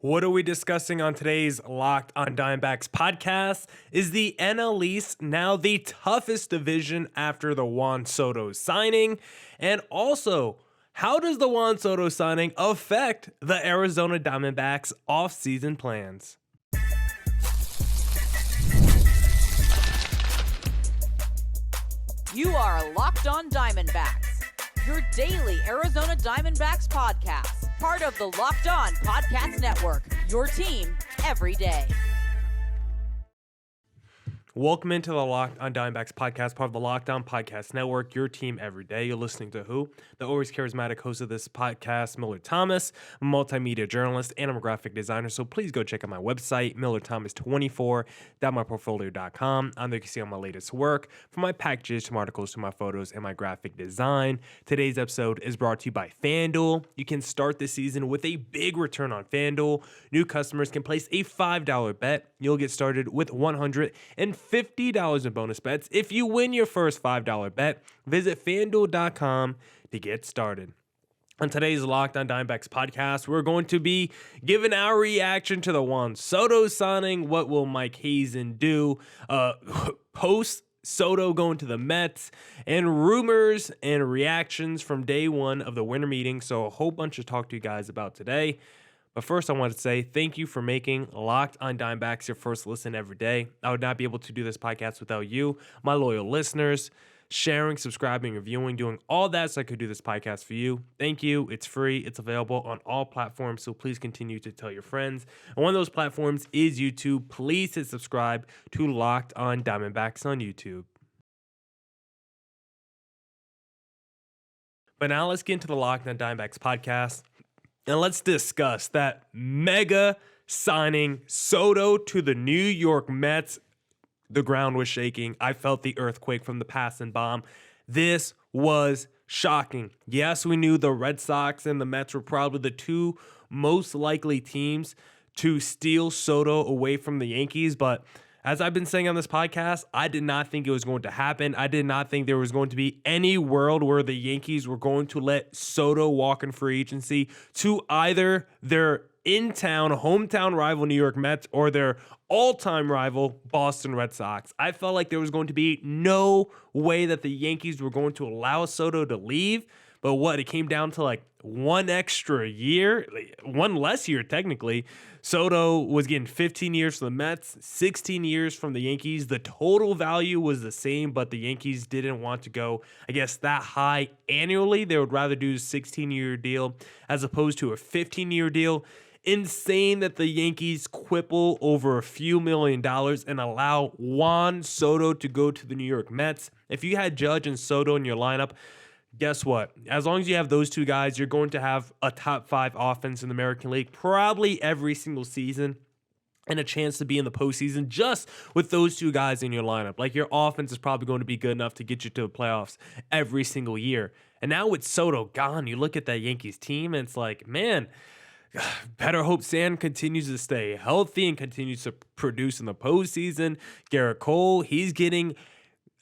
What are we discussing on today's Locked on Diamondbacks podcast? Is the NL East now the toughest division after the Juan Soto signing? And also, how does the Juan Soto signing affect the Arizona Diamondbacks offseason plans? You are Locked on Diamondbacks, your daily Arizona Diamondbacks podcast. Part of the Locked On Podcast Network, your team every day. Welcome into the Locked on Diamondbacks podcast, part of the Locked On Podcast Network, your team every day. You're listening to who? The always charismatic host of this podcast, Millard Thomas. I'm a multimedia journalist and I'm a graphic designer, so please go check out my website, millardthomas24.myportfolio.com. On there you can see all my latest work, from my packages to my articles to my photos and my graphic design. Today's episode is brought to you by FanDuel. You can start the season with a big return on FanDuel. New customers can place a $5 bet. You'll get started with $150 in bonus bets if you win your first $5 bet. Visit FanDuel.com to get started. On today's Locked on Diamondbacks podcast, we're going to be giving our reaction to the Juan Soto signing. What will Mike Hazen do post Soto going to the Mets, and rumors and reactions from day one of the winter meeting. So a whole bunch to talk to you guys about today. But first, I wanted to say thank you for making Locked on Diamondbacks your first listen every day. I would not be able to do this podcast without you, my loyal listeners, sharing, subscribing, reviewing, doing all that so I could do this podcast for you. Thank you. It's free. It's available on all platforms, so please continue to tell your friends. And one of those platforms is YouTube. Please hit subscribe to Locked on Diamondbacks on YouTube. But now let's get into the Locked on Diamondbacks podcast. And let's discuss that mega signing, Soto to the New York Mets. The ground was shaking. I felt the earthquake from the passing bomb. This was shocking. Yes, we knew the Red Sox and the Mets were probably the two most likely teams to steal Soto away from the Yankees, but as I've been saying on this podcast, I did not think it was going to happen. I did not think there was going to be any world where the Yankees were going to let Soto walk in free agency to either their hometown rival New York Mets or their all-time rival Boston Red Sox. I felt like there was going to be no way that the Yankees were going to allow Soto to leave. But it came down to like one extra year, one less year technically. Soto was getting 15 years from the Mets, 16 years from the Yankees. The total value was the same, but the Yankees didn't want to go, I guess, that high annually. They would rather do a 16-year deal as opposed to a 15-year deal. Insane that the Yankees quibble over a few $1 million and allow Juan Soto to go to the New York Mets. If you had Judge and Soto in your lineup, guess what? As long as you have those two guys, you're going to have a top 5 offense in the American League probably every single season and a chance to be in the postseason just with those two guys in your lineup. Like, your offense is probably going to be good enough to get you to the playoffs every single year. And now with Soto gone, you look at that Yankees team and it's like, man, better hope Sam continues to stay healthy and continues to produce in the postseason. Garrett Cole, he's getting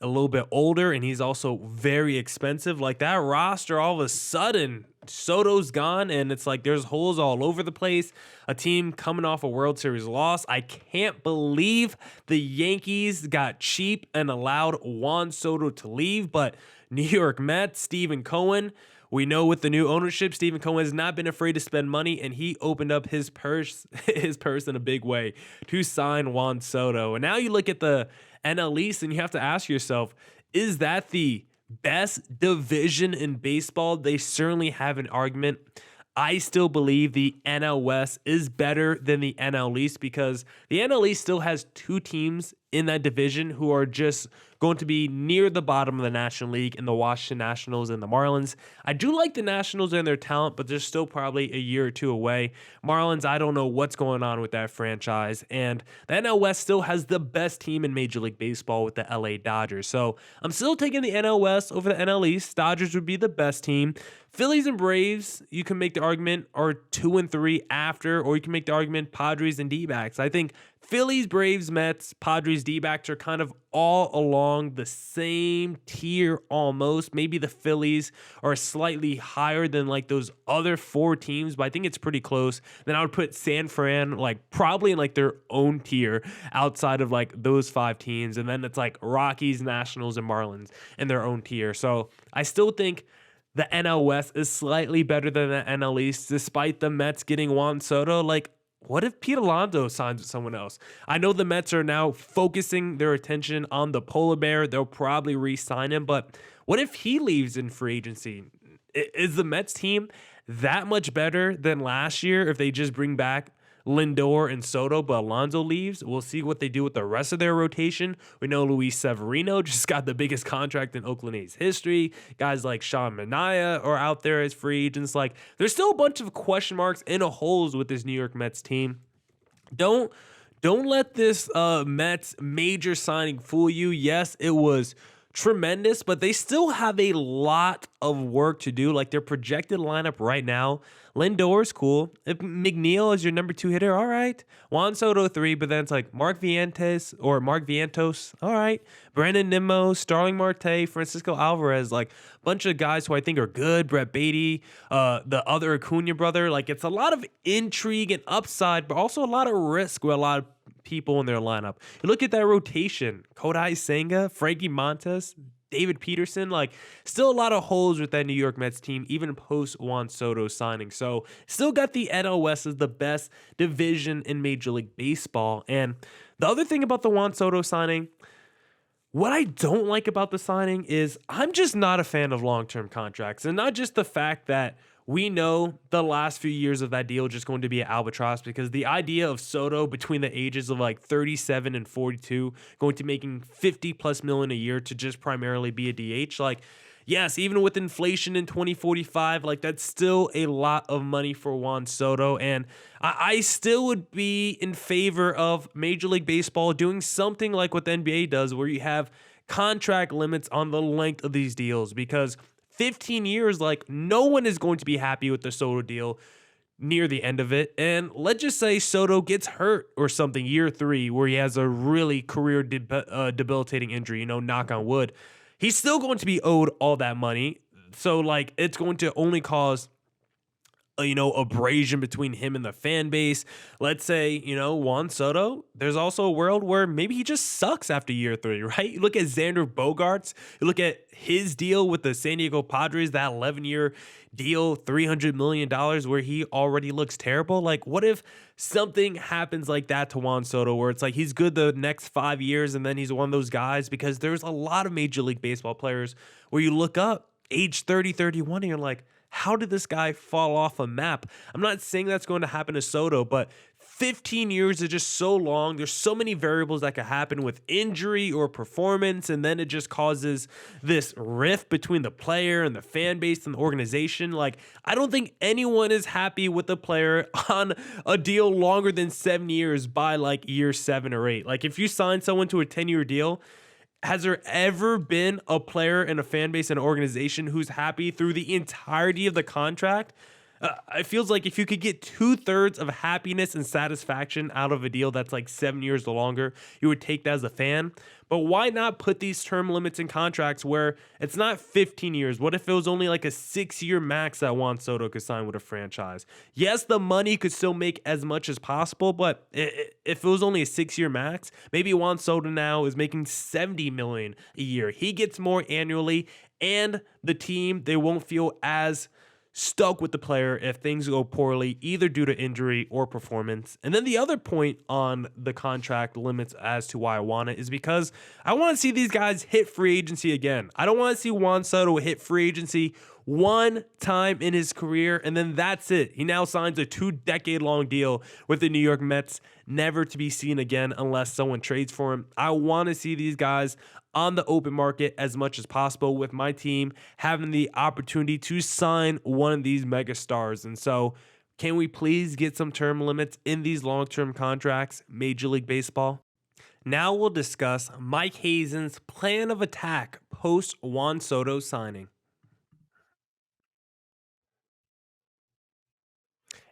a little bit older, and he's also very expensive. Like, that roster, all of a sudden, Soto's gone, and it's like there's holes all over the place. A team coming off a World Series loss. I can't believe the Yankees got cheap and allowed Juan Soto to leave, but New York Mets, Stephen Cohen, we know with the new ownership, Stephen Cohen has not been afraid to spend money, and he opened up his purse in a big way to sign Juan Soto. And now you look at the NL East, and you have to ask yourself, is that the best division in baseball? They certainly have an argument. I still believe the NL West is better than the NL East because the NL East still has two teams in that division who are just going to be near the bottom of the National League in the Washington Nationals and the Marlins. I do like the Nationals and their talent, but they're still probably a year or two away. Marlins, I don't know what's going on with that franchise. And the NL West still has the best team in Major League Baseball with the LA Dodgers. So I'm still taking the NL West over the NL East. Dodgers would be the best team. Phillies and Braves, you can make the argument, are 2 and 3 after, or you can make the argument Padres and D-backs. I think Phillies, Braves, Mets, Padres, D-backs are kind of all along the same tier almost. Maybe the Phillies are slightly higher than like those other four teams, but I think it's pretty close. Then I would put San Fran like probably in like their own tier outside of like those five teams. And then it's like Rockies, Nationals, and Marlins in their own tier. So I still think the NL West is slightly better than the NL East, despite the Mets getting Juan Soto. Like, what if Pete Alonso signs with someone else? I know the Mets are now focusing their attention on the polar bear. They'll probably re-sign him, but what if he leaves in free agency? Is the Mets team that much better than last year if they just bring back Lindor and Soto, but Alonso leaves? We'll see what they do with the rest of their rotation. We know Luis Severino just got the biggest contract in Oakland A's history. Guys like Sean Manaea are out there as free agents. Like, there's still a bunch of question marks and holes with this New York Mets team. Don't let this Mets major signing fool you. Yes, it was tremendous, but they still have a lot of work to do. Like, their projected lineup right now, Lindor's cool. If McNeil is your number 2 hitter, all right. Juan Soto 3, but then it's like Mark Vientos, all right. Brandon Nimmo, Starling Marte, Francisco Alvarez, like a bunch of guys who I think are good. Brett Beatty, the other Acuna brother. Like, it's a lot of intrigue and upside, but also a lot of risk with a lot of people in their lineup. You look at that rotation: Kodai Senga, Frankie Montas, David Peterson. Like, still a lot of holes with that New York Mets team, even post Juan Soto signing. So still got the NL West as the best division in Major League Baseball. And the other thing about the Juan Soto signing, what I don't like about the signing is I'm just not a fan of long-term contracts. And not just the fact that we know the last few years of that deal just going to be an albatross, because the idea of Soto between the ages of like 37 and 42 going to making 50 plus million a year to just primarily be a DH, like, yes, even with inflation in 2045, like, that's still a lot of money for Juan Soto. And I still would be in favor of Major League Baseball doing something like what the NBA does, where you have contract limits on the length of these deals, because 15 years, like, no one is going to be happy with the Soto deal near the end of it. And let's just say Soto gets hurt or something year 3, where he has a really career debilitating injury, knock on wood. He's still going to be owed all that money. So, like, it's going to only cause abrasion between him and the fan base. Let's say, Juan Soto, there's also a world where maybe he just sucks after year 3, right? You look at Xander Bogaerts, you look at his deal with the San Diego Padres, that 11-year deal, $300 million, where he already looks terrible. Like, what if something happens like that to Juan Soto, where it's like he's good the next 5 years and then he's one of those guys? Because there's a lot of Major League Baseball players where you look up age 30, 31, and you're like, how did this guy fall off a map? I'm not saying that's going to happen to Soto, but 15 years is just so long. There's so many variables that could happen with injury or performance, and then it just causes this rift between the player and the fan base and the organization. Like, I don't think anyone is happy with the player on a deal longer than 7 years by like year 7 or 8. Like, if you sign someone to a 10-year deal, has there ever been a player and a fan base and an organization who's happy through the entirety of the contract? It feels like if you could get 2/3 of happiness and satisfaction out of a deal that's like 7 years or longer, you would take that as a fan. But why not put these term limits in contracts where it's not 15 years? What if it was only like a 6-year max that Juan Soto could sign with a franchise? Yes, the money could still make as much as possible, but if it was only a 6-year max, maybe Juan Soto now is making $70 million a year. He gets more annually, and the team, they won't feel as stuck with the player if things go poorly, either due to injury or performance. And then the other point on the contract limits as to why I want it is because I want to see these guys hit free agency again. I don't want to see Juan Soto hit free agency one time in his career, and then that's it. He now signs a 2-decade-long deal with the New York Mets, never to be seen again unless someone trades for him. I want to see these guys on the open market as much as possible, with my team having the opportunity to sign one of these mega stars. And so, can we please get some term limits in these long-term contracts, Major League Baseball? Now we'll discuss Mike Hazen's plan of attack post Juan Soto signing.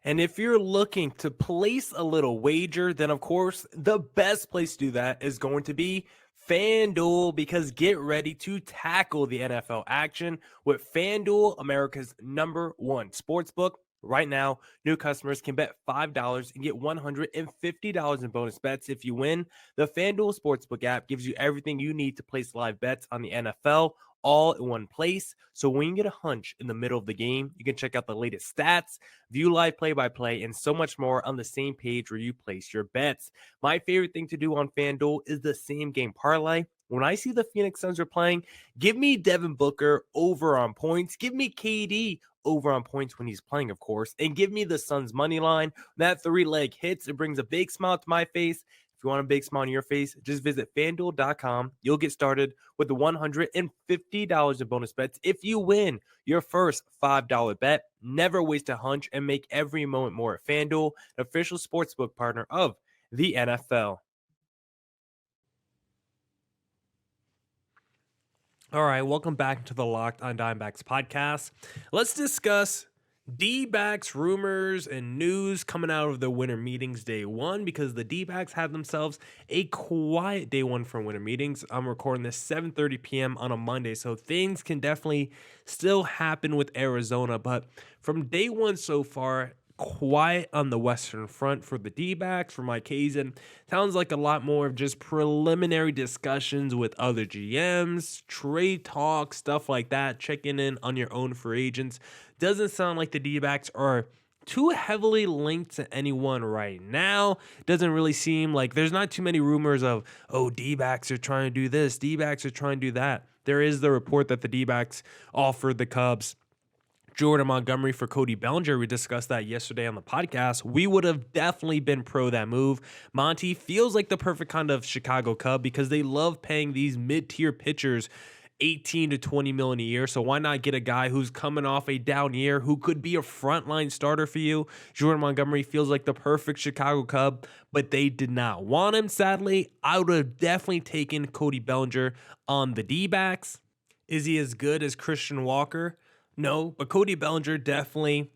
And if you're looking to place a little wager, then of course, the best place to do that is going to be FanDuel, because get ready to tackle the NFL action with FanDuel, America's #1 sportsbook. Right now, new customers can bet $5 and get $150 in bonus bets if you win. The FanDuel Sportsbook app gives you everything you need to place live bets on the NFL all in one place. So when you get a hunch in the middle of the game, you can check out the latest stats, view live play-by-play, and so much more on the same page where you place your bets. My favorite thing to do on FanDuel is the same game parlay. When I see the Phoenix Suns are playing, give me Devin Booker over on points. Give me KD over on points when he's playing, of course. And give me the Suns money line. That 3-leg hits. It brings a big smile to my face. If you want a big smile on your face, just visit FanDuel.com. You'll get started with the $150 in bonus bets if you win your first $5 bet. Never waste a hunch and make every moment more at FanDuel, the official sportsbook partner of the NFL. All right, welcome back to the Locked on Diamondbacks podcast. Let's discuss D-backs rumors and news coming out of the winter meetings day one, because the D-backs had themselves a quiet day one for winter meetings. I'm recording this 7:30 p.m. on a Monday, so things can definitely still happen with Arizona. But from day one so far, quiet on the Western Front for the D-backs, for Mike Hazen. Sounds like a lot more of just preliminary discussions with other GMs, trade talk, stuff like that, checking in on your own free agents. Doesn't sound like the D-backs are too heavily linked to anyone right now. Doesn't really seem like there's not too many rumors of, oh, D-backs are trying to do this, D-backs are trying to do that. There is the report that the D-backs offered the Cubs Jordan Montgomery for Cody Bellinger. We discussed that yesterday on the podcast. We would have definitely been pro that move. Monty feels like the perfect kind of Chicago Cub because they love paying these mid-tier pitchers 18 to 20 million a year. So why not get a guy who's coming off a down year who could be a frontline starter for you? Jordan Montgomery feels like the perfect Chicago Cub, but they did not want him. Sadly, I would have definitely taken Cody Bellinger on the D-backs. Is he as good as Christian Walker? No, but Cody Bellinger definitely,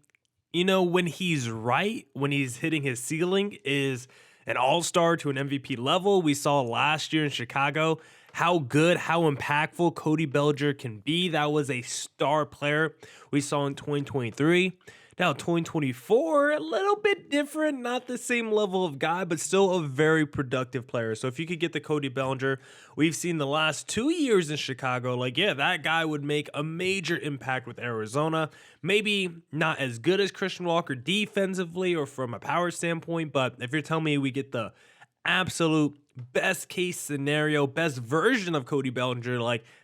when he's right, when he's hitting his ceiling, is an all-star to an MVP level. We saw last year in Chicago how good, how impactful Cody Bellinger can be. That was a star player we saw in 2023. Now, 2024, a little bit different, not the same level of guy, but still a very productive player. So if you could get the Cody Bellinger we've seen the last 2 years in Chicago, that guy would make a major impact with Arizona. Maybe not as good as Christian Walker defensively or from a power standpoint, but if you're telling me we get the absolute best case scenario, best version of Cody Bellinger,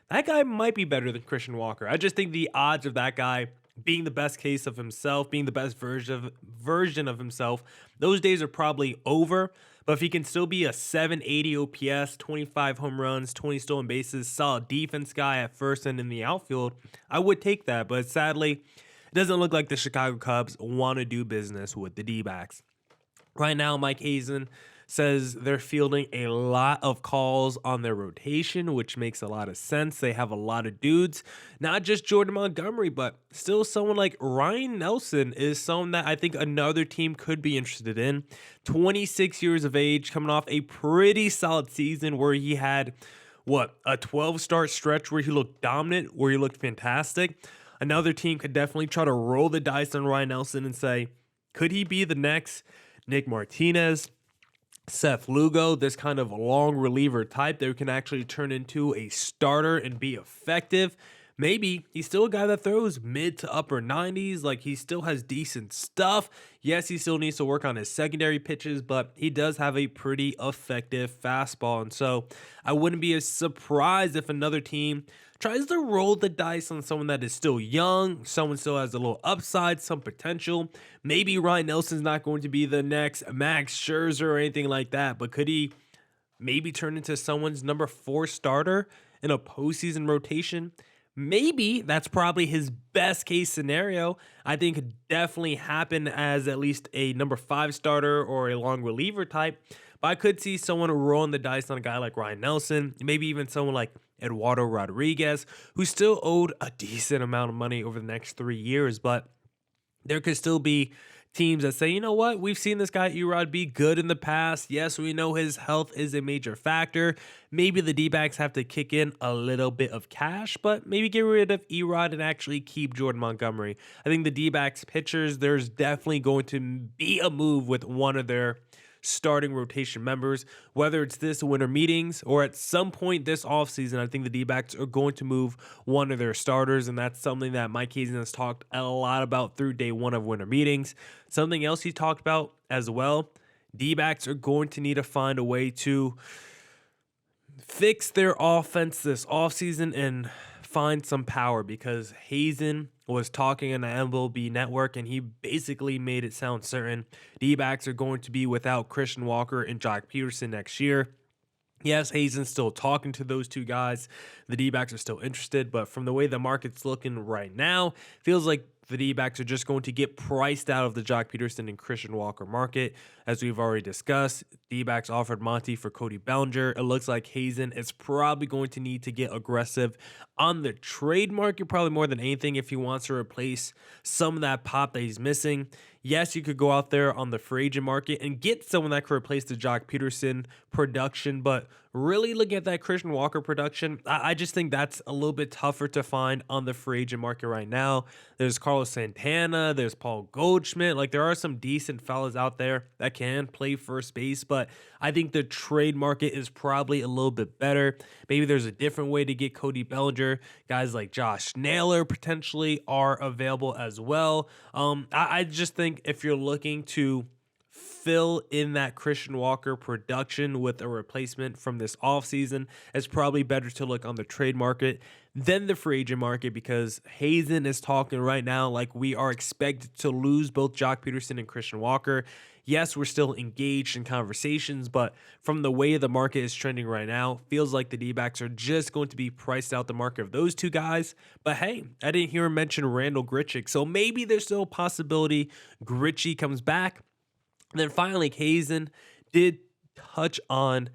that guy might be better than Christian Walker. I just think the odds of that guy being the best case of himself, being the best version of himself, those days are probably over. But if he can still be a 780 OPS, 25 home runs, 20 stolen bases, solid defense guy at first and in the outfield, I would take that. But sadly, it doesn't look like the Chicago Cubs want to do business with the D-backs. Right now, Mike Hazen says they're fielding a lot of calls on their rotation, which makes a lot of sense. They have a lot of dudes, not just Jordan Montgomery, but still someone like Ryan Nelson is someone that I think another team could be interested in. 26 years of age, coming off a pretty solid season where he had, a 12-start stretch where he looked dominant, where he looked fantastic. Another team could definitely try to roll the dice on Ryan Nelson and say, could he be the next Nick Martinez, Seth Lugo, this kind of long reliever type that can actually turn into a starter and be effective? Maybe he's still a guy that throws mid to upper 90s. He still has decent stuff. Yes, he still needs to work on his secondary pitches, but he does have a pretty effective fastball. And so I wouldn't be as surprised if another team tries to roll the dice on someone that is still young, someone still has a little upside, some potential. Maybe Ryan Nelson's not going to be the next Max Scherzer or anything like that, but could he maybe turn into someone's number 4 starter in a postseason rotation? Maybe that's probably his best case scenario. I think could definitely happen as at least a number 5 starter or a long reliever type. But I could see someone rolling the dice on a guy like Ryan Nelson, maybe even someone like Eduardo Rodriguez, who still owed a decent amount of money over the next 3 years, but there could still be teams that say, you know what, we've seen this guy Erod be good in the past. Yes, we know his health is a major factor. Maybe the D-backs have to kick in a little bit of cash, but maybe get rid of Erod and actually keep Jordan Montgomery. I think the D-backs pitchers, there's definitely going to be a move with one of their starting rotation members, whether it's this winter meetings or at some point this offseason. I think the D-backs are going to move one of their starters, and that's something that Mike Hazen has talked a lot about through day one of winter meetings. Something else he talked about as well, D-backs are going to need to find a way to fix their offense this offseason and find some power, because Hazen was talking on the MLB Network and he basically made it sound certain D-backs are going to be without Christian Walker and Joc Pederson next year. Yes, Hazen's still talking to those two guys. The D-backs are still interested, but from the way the market's looking right now, feels like the D-backs are just going to get priced out of the Joc Pederson and Christian Walker market. As we've already discussed, D-backs offered Monty for Cody Bellinger. It looks like Hazen is probably going to need to get aggressive on the trade market, probably more than anything, if he wants to replace some of that pop that he's missing. Yes, you could go out there on the free agent market and get someone that could replace the Joc Pederson production, but really look at that Christian Walker production. I just think that's a little bit tougher to find on the free agent market right now. There's Carlos Santana, there's Paul Goldschmidt. Like, there are some decent fellas out there that can play first base, but I think the trade market is probably a little bit better. Maybe there's a different way to get Cody Bellinger. Guys like Josh Naylor potentially are available as well. I just think if you're looking to fill in that Christian Walker production with a replacement from this offseason, it's probably better to look on the trade market than the free agent market, because Hazen is talking right now like we are expected to lose both Joc Pederson and Christian Walker. Yes, we're still engaged in conversations, but from the way the market is trending right now, feels like the D-backs are just going to be priced out the market of those two guys. But hey, I didn't hear him mention Randall Grichuk, so maybe there's still a possibility Grichuk comes back. And then finally, Hazen did touch on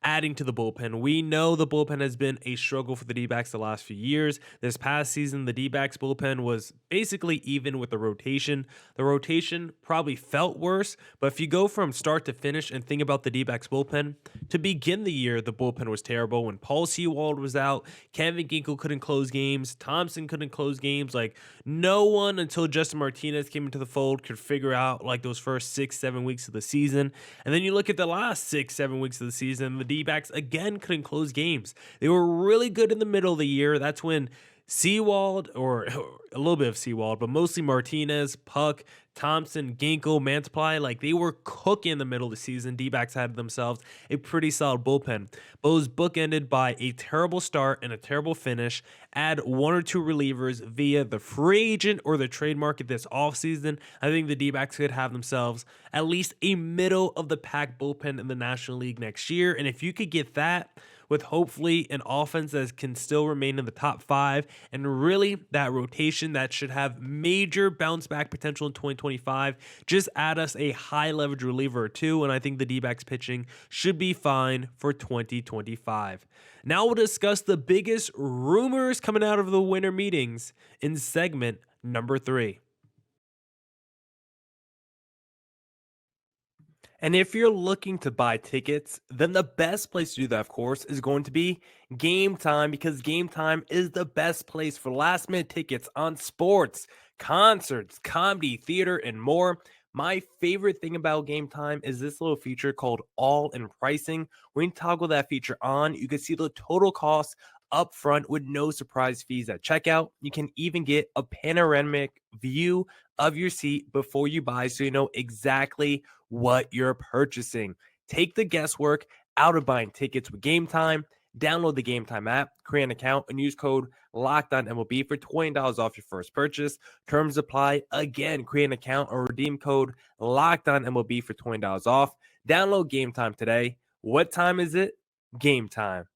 adding to the bullpen. We know the bullpen has been a struggle for the D-backs the last few years. This past season, the D-backs bullpen was basically even with the rotation. The rotation probably felt worse, but if you go from start to finish and think about the D-backs bullpen, to begin the year, the bullpen was terrible. When Paul Sewald was out, Kevin Ginkel couldn't close games, Thompson couldn't close games. Like, no one until Justin Martinez came into the fold could figure out like those first 6-7 weeks of the season. And then you look at the last 6-7 weeks of the season, the D-backs again couldn't close games. They were really good in the middle of the year. That's when Sewald, or a little bit of Sewald, but mostly Martinez, Puck, Thompson, Ginkel, Mantiply, like they were cooking in the middle of the season. D-backs had themselves a pretty solid bullpen. But it was bookended by a terrible start and a terrible finish. Add one or two relievers via the free agent or the trade market this offseason. I think the D-backs could have themselves at least a middle of the pack bullpen in the National League next year. And if you could get that, with hopefully an offense that can still remain in the top 5, and really that rotation that should have major bounce back potential in 2025. Just add us a high leverage reliever or two, and I think the D-backs pitching should be fine for 2025. Now we'll discuss the biggest rumors coming out of the winter meetings in segment number 3. And if you're looking to buy tickets, then the best place to do that, of course, is going to be Game Time, because Game Time is the best place for last minute tickets on sports, concerts, comedy, theater, and more. My favorite thing about Game Time is this little feature called All-In Pricing. When you toggle that feature on, you can see the total cost up front with no surprise fees at checkout. You can even get a panoramic view of your seat before you buy, so you know exactly what you're purchasing. Take the guesswork out of buying tickets with Game Time. Download the Game Time app, create an account, and use code LOCKEDONMLB for $20 off your first purchase. Terms apply. Again, create an account or redeem code LOCKEDONMLB for $20 off. Download Game Time today. What time is it? Game time.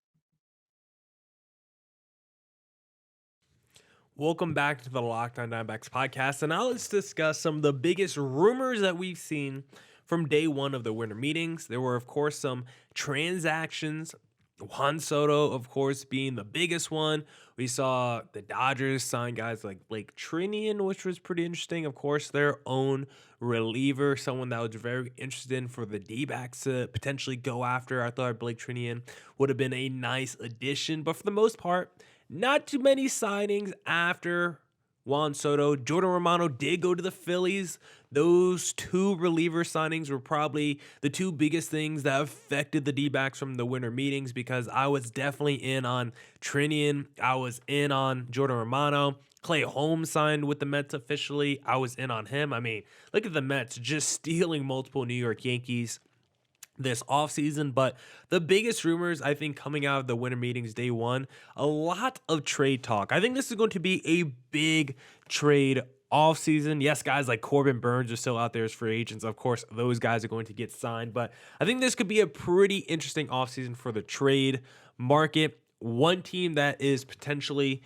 Welcome back to the Locked On Diamondbacks podcast, and now let's discuss some of the biggest rumors that we've seen from day one of the winter meetings. There were, of course, some transactions Juan Soto, of course, being the biggest one. We saw the Dodgers sign guys like Blake Trinian, which was pretty interesting. Of course, their own reliever, someone that was very interested for the D-backs to potentially go after. I thought Blake Trinian would have been a nice addition, but for the most part, not too many signings after Juan Soto. Jordan Romano did go to the Phillies. Those two reliever signings were probably the two biggest things that affected the D-backs from the winter meetings, because I was definitely in on Trinian. I was in on Jordan Romano. Clay Holmes signed with the Mets officially. I was in on him. I mean, look at the Mets just stealing multiple New York Yankees this offseason. But the biggest rumors, I think, coming out of the winter meetings day one, a lot of trade talk. I think this is going to be a big trade offseason. Yes, guys like Corbin Burns are still out there as free agents. Of course, those guys are going to get signed. But I think this could be a pretty interesting offseason for the trade market. One team that is potentially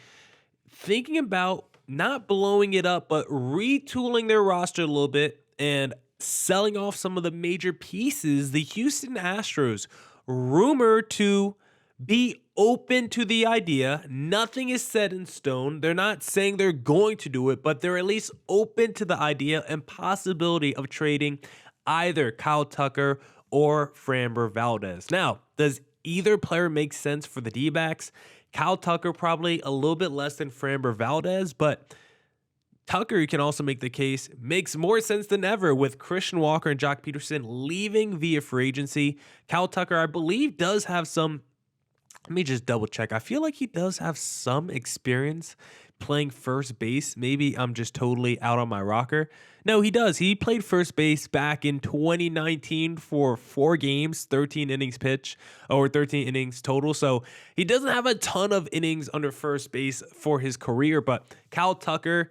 thinking about not blowing it up, but retooling their roster a little bit and selling off some of the major pieces, the Houston Astros, rumored to be open to the idea. Nothing is set in stone. They're not saying they're going to do it, but they're at least open to the idea and possibility of trading either Kyle Tucker or Framber Valdez. Now, does either player make sense for the D-backs? Kyle Tucker probably a little bit less than Framber Valdez, but Tucker, you can also make the case, makes more sense than ever with Christian Walker and Joc Pederson leaving via free agency. Kyle Tucker, I believe, does have some, let me just double check. I feel like he does have some experience playing first base. Maybe I'm just totally out on my rocker. No, he does. He played first base back in 2019 for 4 games, 13 innings pitch, or 13 innings total. So he doesn't have a ton of innings under first base for his career, but Kyle Tucker,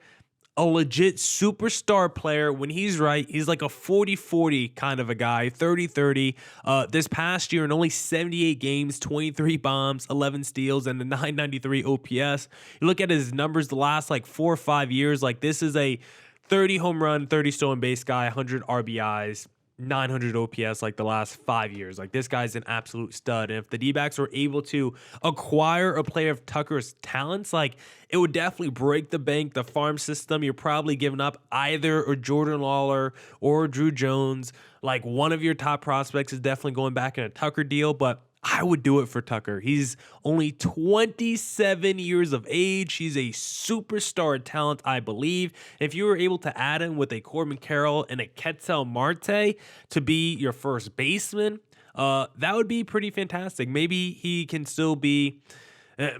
a legit superstar player. When he's right, he's like a 40-40 kind of a guy, 30-30. This past year in only 78 games, 23 bombs, 11 steals, and a 993 OPS. You look at his numbers the last like 4 or 5 years, like this is a 30 home run, 30 stolen base guy, 100 RBIs, 900 OPS like the last 5 years. Like this guy's an absolute stud. And if the D-backs were able to acquire a player of Tucker's talents, like it would definitely break the bank, the farm system. You're probably giving up either a Jordan Lawler or Drew Jones. Like one of your top prospects is definitely going back in a Tucker deal, but I would do it for Tucker. He's only 27 years of age. He's a superstar talent, I believe. If you were able to add him with a Corbin Carroll and a Ketel Marte to be your first baseman, that would be pretty fantastic. Maybe he can still be,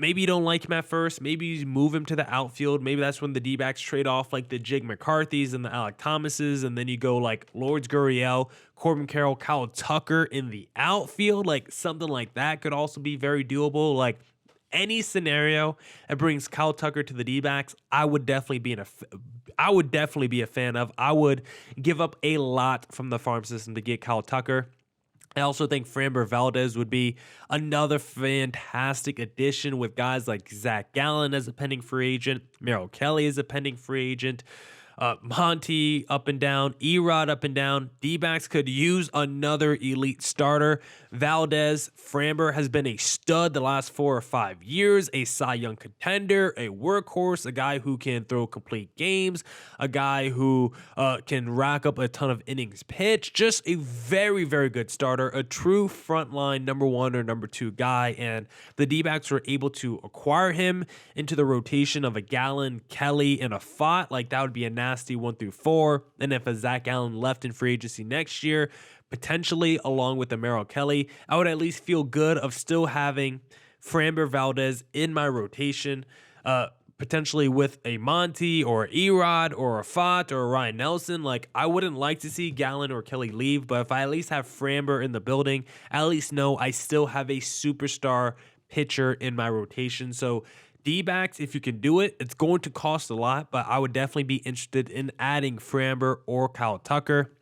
maybe you don't like him at first. Maybe you move him to the outfield. Maybe that's when the D-backs trade off like the Jig McCarthys and the Alec Thomases, and then you go like Lourdes Gurriel, Corbin Carroll, Kyle Tucker in the outfield. Like something like that could also be very doable. Like any scenario that brings Kyle Tucker to the D-backs, I would definitely be a fan of. I would give up a lot from the farm system to get Kyle Tucker. I also think Framber Valdez would be another fantastic addition with guys like Zach Gallen as a pending free agent, Merrill Kelly as a pending free agent, Monty up and down, Erod up and down. D-backs could use another elite starter. Valdez, Framber has been a stud the last 4 or 5 years, a Cy Young contender, a workhorse, a guy who can throw complete games, a guy who can rack up a ton of innings pitched, just a very, very good starter, a true frontline number 1 or number 2 guy, and the D-backs were able to acquire him into the rotation of a Gallen, Kelly, and a Fott. Like that would be a nasty 1 through 4. And if a Zach Gallen left in free agency next year, potentially along with the Merrill Kelly, I would at least feel good of still having Framber Valdez in my rotation, potentially with a Monty or Erod or a Fott or a Ryan Nelson. Like I wouldn't like to see Gallen or Kelly leave, but if I at least have Framber in the building, I at least know I still have a superstar pitcher in my rotation. So D-backs, if you can do it, it's going to cost a lot, but I would definitely be interested in adding Framber or Kyle Tucker.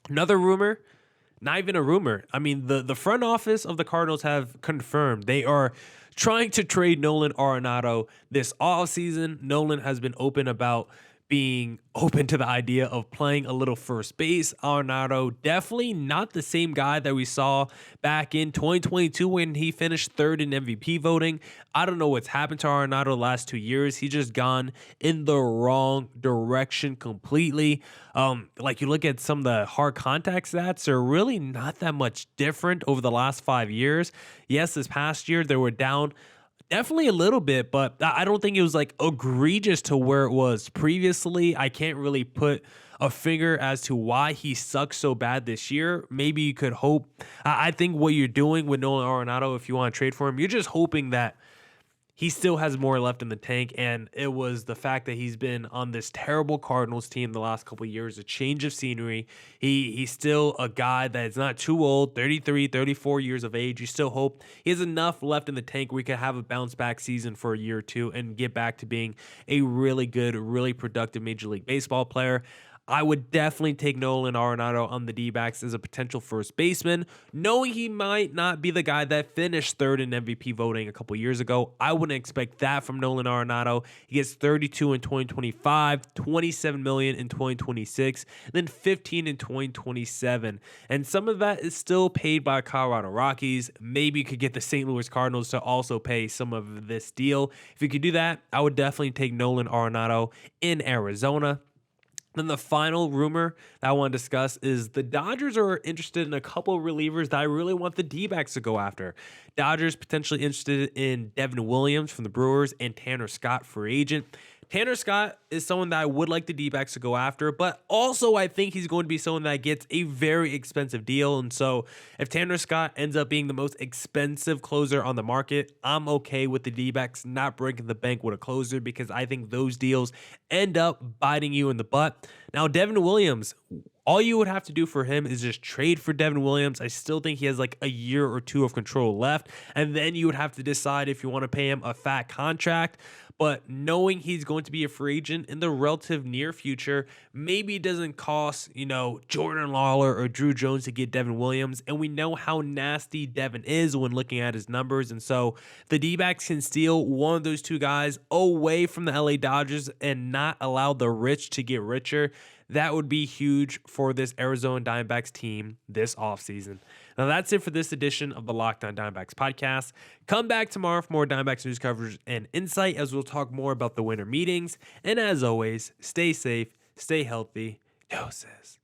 Another rumor, not even a rumor. I mean, the front office of the Cardinals have confirmed they are trying to trade Nolan Arenado this offseason. Nolan has been open about being open to the idea of playing a little first base. Arenado, definitely not the same guy that we saw back in 2022 when he finished third in MVP voting. I don't know what's happened to Arenado the last 2 years. He's just gone in the wrong direction completely. Like you look at some of the hard contact stats, they're really not that much different over the last 5 years. Yes, this past year they were down definitely a little bit, but I don't think it was like egregious to where it was previously. I can't really put a finger as to why he sucks so bad this year. Maybe you could hope. I think what you're doing with Nolan Arenado, if you want to trade for him, you're just hoping that he still has more left in the tank, and it was the fact that he's been on this terrible Cardinals team the last couple of years, a change of scenery. He's still a guy that is not too old, 33, 34 years of age. You still hope he has enough left in the tank where he could have a bounce-back season for a year or two and get back to being a really good, really productive Major League Baseball player. I would definitely take Nolan Arenado on the D-backs as a potential first baseman, knowing he might not be the guy that finished third in MVP voting a couple years ago. I wouldn't expect that from Nolan Arenado. He gets 32 in 2025, 27 million in 2026, then 15 in 2027. And some of that is still paid by Colorado Rockies. Maybe you could get the St. Louis Cardinals to also pay some of this deal. If you could do that, I would definitely take Nolan Arenado in Arizona. Then the final rumor that I want to discuss is the Dodgers are interested in a couple of relievers that I really want the D-backs to go after. Dodgers potentially interested in Devin Williams from the Brewers and Tanner Scott, free agent. Tanner Scott is someone that I would like the D-backs to go after, but also I think he's going to be someone that gets a very expensive deal. And so if Tanner Scott ends up being the most expensive closer on the market, I'm okay with the D-backs not breaking the bank with a closer because I think those deals end up biting you in the butt. Now, Devin Williams, all you would have to do for him is just trade for Devin Williams. I still think he has like a year or two of control left. And then you would have to decide if you want to pay him a fat contract. But knowing he's going to be a free agent in the relative near future, maybe it doesn't cost, Jordan Lawler or Drew Jones to get Devin Williams. And we know how nasty Devin is when looking at his numbers. And so the D-backs can steal one of those two guys away from the LA Dodgers and not allow the rich to get richer. That would be huge for this Arizona Diamondbacks team this offseason. Now, that's it for this edition of the Locked On Diamondbacks podcast. Come back tomorrow for more Diamondbacks news coverage and insight as we'll talk more about the winter meetings. And as always, stay safe, stay healthy. Doses.